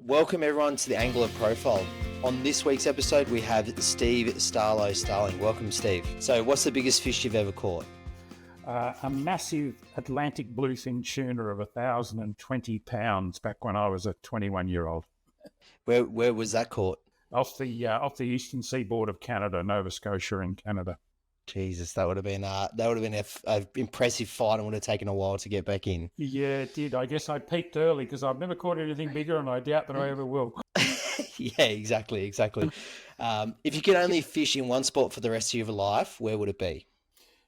Welcome everyone to the Angler Profile. On this week's episode, we have Steve Starlo Starling. Welcome, Steve. So what's the biggest fish you've ever caught? A massive Atlantic bluefin tuna of 1,020 pounds back when I was a 21-year-old. Where was that caught? Off the eastern seaboard of Canada, Nova Scotia in Canada. Jesus, that would have been a impressive fight and would have taken a while to get back in. Yeah, it did. I guess I peaked early because I've never caught anything bigger and I doubt that I ever will. Yeah, exactly. If you could only fish in one spot for the rest of your life, where would it be?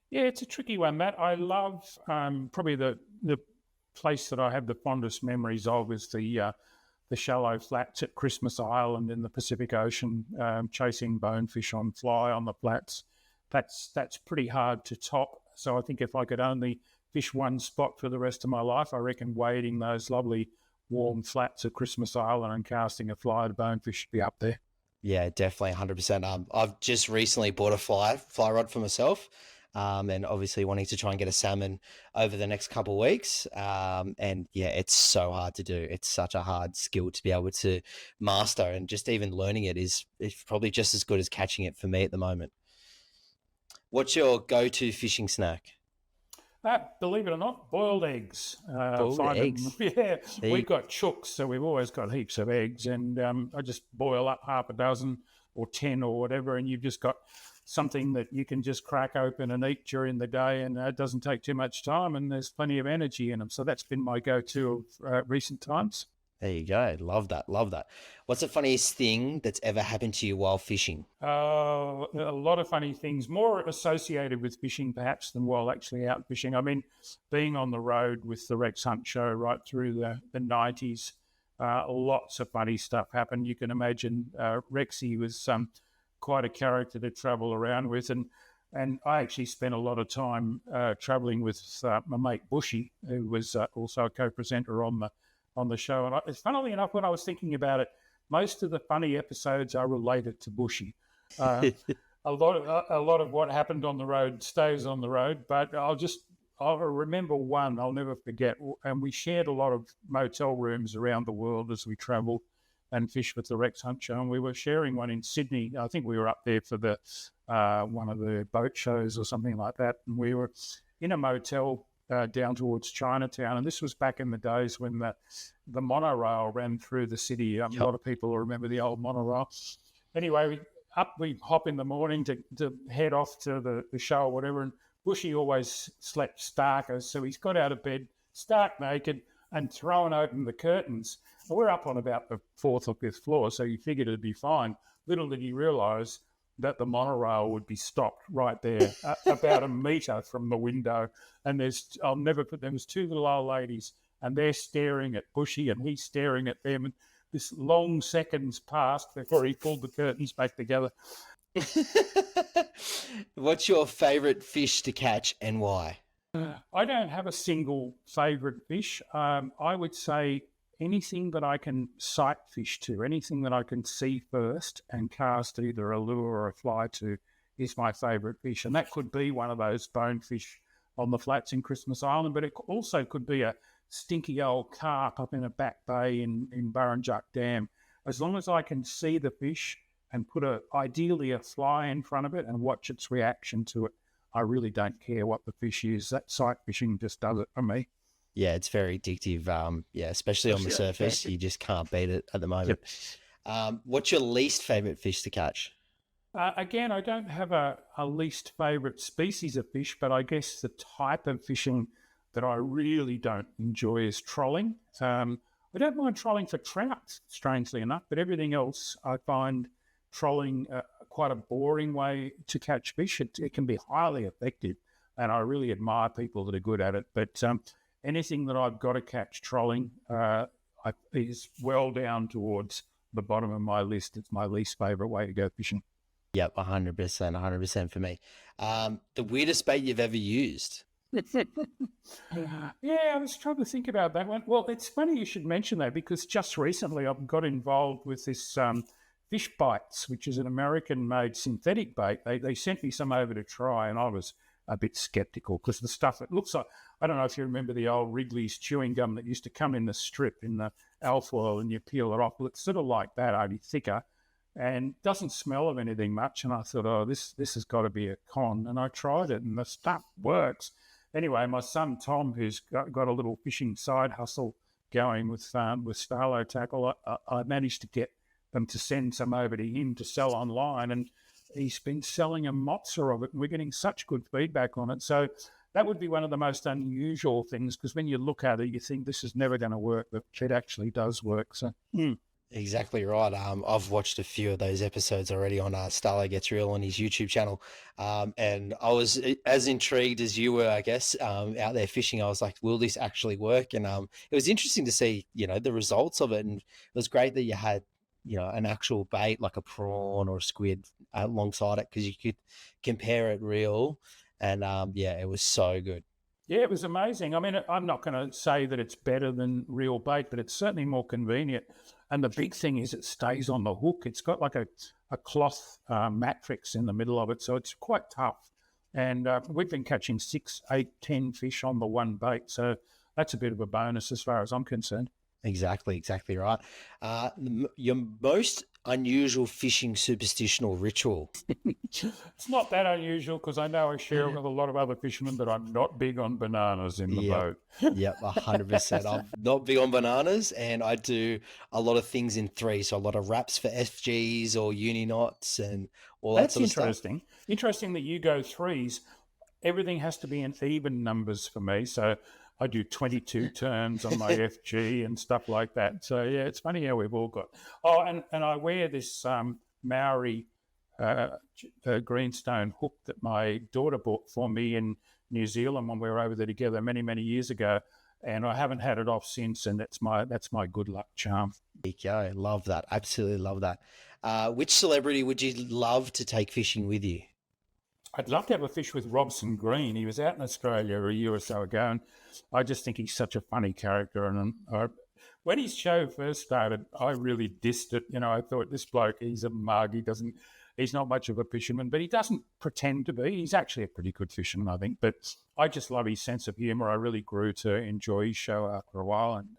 Yeah, it's a tricky one, Matt. I love probably the place that I have the fondest memories of is the shallow flats at Christmas Island in the Pacific Ocean, chasing bonefish on fly on the flats. That's pretty hard to top. So I think if I could only fish one spot for the rest of my life, I reckon wading those lovely warm flats at Christmas Island and casting a fly at a bonefish should be up there. Yeah, definitely 100%. I've just recently bought a fly rod for myself. And obviously wanting to try and get a salmon over the next couple of weeks. And yeah, it's so hard to do. It's such a hard skill to be able to master, and just even learning it is probably just as good as catching it for me at the moment. What's your go-to fishing snack? Believe it or not, boiled eggs. Boiled eggs? Yeah, we've got chooks, so we've always got heaps of eggs, and I just boil up half a dozen or 10 or whatever, and you've just got something that you can just crack open and eat during the day, and it doesn't take too much time, and there's plenty of energy in them. So that's been my go-to of recent times. There you go. Love that. What's the funniest thing that's ever happened to you while fishing? A lot of funny things, more associated with fishing perhaps than while actually out fishing. I mean, being on the road with the Rex Hunt show right through the 90s, lots of funny stuff happened. You can imagine Rexy was quite a character to travel around with, and I actually spent a lot of time traveling with my mate Bushy, who was also a co-presenter on the show. And it's funnily enough, when I was thinking about it, most of the funny episodes are related to Bushy. A lot of what happened on the road stays on the road, but I'll remember one I'll never forget. And we shared a lot of motel rooms around the world as we traveled and fished with the Rex Hunt show. And we were sharing one in Sydney. I think we were up there for the one of the boat shows or something like that. And we were in a motel down towards Chinatown. And this was back in the days when the monorail ran through the city. A lot of people remember the old monorail. Anyway, we hop in the morning to head off to the show or whatever. And Bushy always slept starker. So he's got out of bed stark naked and thrown open the curtains. We're up on about the 4th or 5th floor, so you figured it'd be fine. Little did he realise that the monorail would be stopped right there, about a metre from the window. And there was two little old ladies, and they're staring at Bushy, and he's staring at them. And this long seconds passed before he pulled the curtains back together. What's your favourite fish to catch and why? I don't have a single favourite fish. I would say anything that I can sight fish to, anything that I can see first and cast either a lure or a fly to is my favourite fish. And that could be one of those bonefish on the flats in Christmas Island, but it also could be a stinky old carp up in a back bay in Burrinjuck Dam. As long as I can see the fish and put ideally a fly in front of it and watch its reaction to it, I really don't care what the fish is. That sight fishing just does it for me. Yeah, it's very addictive. Especially on the surface, you just can't beat it at the moment. Yep. What's your least favourite fish to catch? Again, I don't have a least favourite species of fish, but I guess the type of fishing that I really don't enjoy is trolling. I don't mind trolling for trout, strangely enough, but everything else I find trolling quite a boring way to catch fish. It can be highly effective, and I really admire people that are good at it. But anything that I've got to catch trolling is well down towards the bottom of my list. It's my least favourite way to go fishing. Yep, 100% for me. The weirdest bait you've ever used? Yeah, I was trying to think about that one. Well, it's funny you should mention that because just recently I've got involved with this Fish Bites, which is an American-made synthetic bait. They sent me some over to try, and I was a bit skeptical, because the stuff, it looks like, I don't know if you remember the old Wrigley's chewing gum that used to come in the strip in the alfoil and you peel it off. Well, it's sort of like that, only thicker, and doesn't smell of anything much. And I thought, oh, this has got to be a con. And I tried it, and the stuff works. Anyway, my son Tom, who's got a little fishing side hustle going with Starlo Tackle, I managed to get them to send some over to him to sell online, and he's been selling a mozza of it, and we're getting such good feedback on it. So that would be one of the most unusual things, because when you look at it, you think this is never going to work, but it actually does work. So. Exactly right. I've watched a few of those episodes already on Starlo Gets Real on his YouTube channel, and I was as intrigued as you were, I guess, out there fishing. I was like, will this actually work? And it was interesting to see, the results of it, and it was great that you had, an actual bait like a prawn or a squid alongside it, because you could compare it real, and it was so good. Yeah, it was amazing. I mean, I'm not going to say that it's better than real bait, but it's certainly more convenient. And the big thing is it stays on the hook. It's got like a cloth matrix in the middle of it, so it's quite tough. And we've been catching 6, 8, 10 fish on the one bait, so that's a bit of a bonus as far as I'm concerned. Exactly right. Your most unusual fishing superstition or ritual? It's not that unusual, because I know I share it with a lot of other fishermen that I'm not big on bananas in the boat. Yep, 100%. I'm not big on bananas, and I do a lot of things in three. So a lot of wraps for FGs or uni knots and all that sort of stuff. That's interesting. Interesting that you go threes. Everything has to be in even numbers for me. So I do 22 turns on my FG and stuff like that. So, yeah, it's funny how we've all got. Oh, and I wear this Maori greenstone hook that my daughter bought for me in New Zealand when we were over there together many, many years ago. And I haven't had it off since, and that's my good luck charm. There you go. Love that. Absolutely love that. Which celebrity would you love to take fishing with you? I'd love to have a fish with Robson Green. He was out in Australia a year or so ago, and I just think he's such a funny character. And when his show first started, I really dissed it. I thought, this bloke, he's a mug. He's not much of a fisherman, but he doesn't pretend to be. He's actually a pretty good fisherman, I think. But I just love his sense of humour. I really grew to enjoy his show after a while, and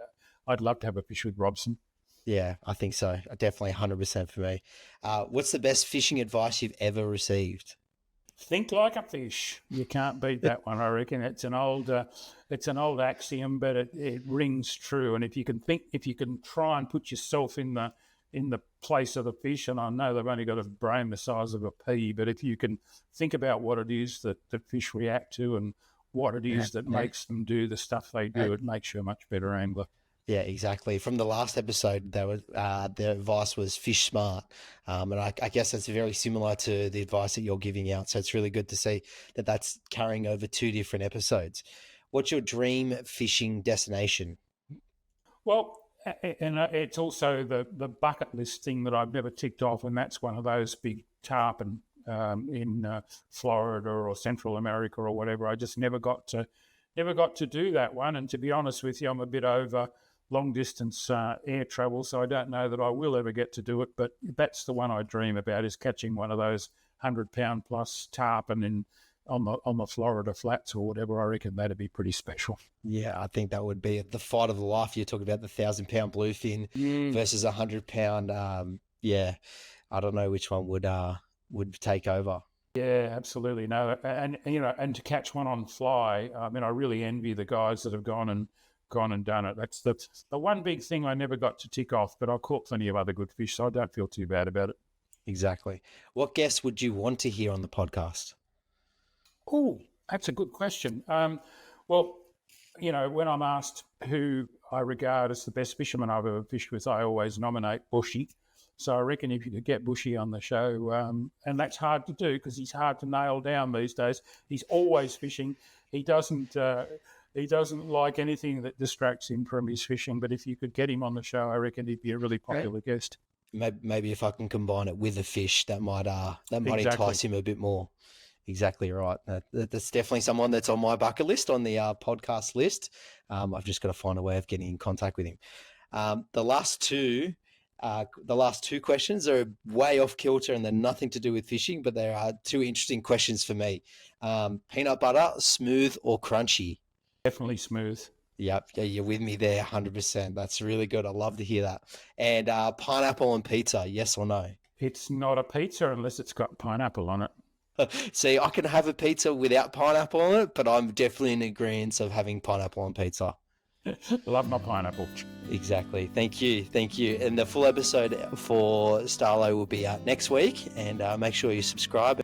I'd love to have a fish with Robson. Yeah, I think so. Definitely 100% for me. What's the best fishing advice you've ever received? Think like a fish. You can't beat that one, I reckon. It's an old axiom, but it rings true. And if you can try and put yourself in the place of the fish, and I know they've only got a brain the size of a pea, but if you can think about what it is that the fish react to and what it is that makes them do the stuff they do, it makes you a much better angler. Yeah, exactly. From the last episode, the advice was fish smart, and I guess that's very similar to the advice that you're giving out. So it's really good to see that that's carrying over 2 different episodes. What's your dream fishing destination? Well, and it's also the bucket list thing that I've never ticked off, and that's one of those big tarpon in Florida or Central America or whatever. I just never got to do that one. And to be honest with you, I'm a bit over long distance air travel, so I don't know that I will ever get to do it. But that's the one I dream about, is catching one of those 100-pound plus tarpon on the Florida flats or whatever. I reckon that'd be pretty special. Yeah, I think that would be the fight of the life. You're talking about the 1,000-pound bluefin versus 100-pound. I don't know which one would take over. Yeah, absolutely. No, and to catch one on fly, I mean, I really envy the guys that have gone and done it. That's the one big thing I never got to tick off, but I caught plenty of other good fish, so I don't feel too bad about it. Exactly. What guests would you want to hear on the podcast? Oh, that's a good question. Well, when I'm asked who I regard as the best fisherman I've ever fished with, I always nominate Bushy. So I reckon if you could get Bushy on the show, and that's hard to do because he's hard to nail down these days. He's always fishing. He doesn't like anything that distracts him from his fishing. But if you could get him on the show, I reckon he'd be a really popular guest. Maybe if I can combine it with a fish, that might entice him a bit more. Exactly right. That's definitely someone that's on my bucket list, on the podcast list. I've just got to find a way of getting in contact with him. The last two, The last two questions are way off kilter and they're nothing to do with fishing, but there are two interesting questions for me. Peanut butter, smooth or crunchy? Definitely smooth. Yep, yeah, you're with me there, 100%. That's really good. I love to hear that. And pineapple on pizza, yes or no? It's not a pizza unless it's got pineapple on it. See, I can have a pizza without pineapple on it, but I'm definitely in agreement of having pineapple on pizza. Love my pineapple. Exactly. Thank you. Thank you. And the full episode for Starlo will be out next week. And make sure you subscribe.